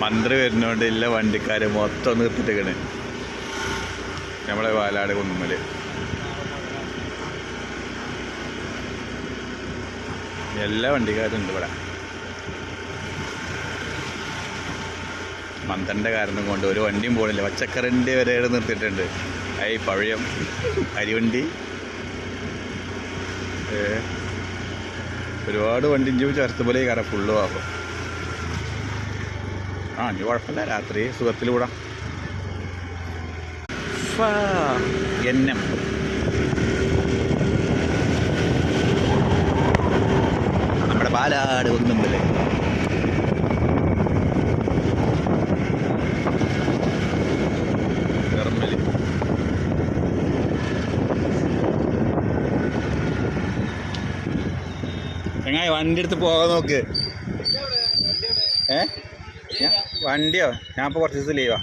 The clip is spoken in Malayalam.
മന്ത്രി വരുന്നോണ്ട് ഇല്ല വണ്ടിക്കാർ മൊത്തം നിർത്തിയിട്ടേക്കണ് നമ്മളെ പാലാട് കുന്നുമ്മല്. എല്ലാ വണ്ടിക്കാരും ഉണ്ട് ഇവിടെ. മന്ത്രിൻ്റെ കാരണം കൊണ്ട് ഒരു വണ്ടിയും പോണില്ല. പച്ചക്കറിൻ്റെ വരെ നിർത്തിയിട്ടുണ്ട്. ഈ പഴയം അരിവണ്ടി ഒരുപാട് വണ്ടി ചേർത്ത് പോലെ കാരണം ഫുള്ള് ആകും. ഇനി കുഴപ്പമില്ല, രാത്രി സുഖത്തിൽ വിടാം. എന്നും നമ്മുടെ പാലാട് കുന്നുമ്മല്. ചങ്ങായി വണ്ടി എടുത്ത് പോകാൻ നോക്ക്. വണ്ടിയോ? ഞാൻ ഇപ്പോൾ കുറച്ച് ദിവസം ലീവാ.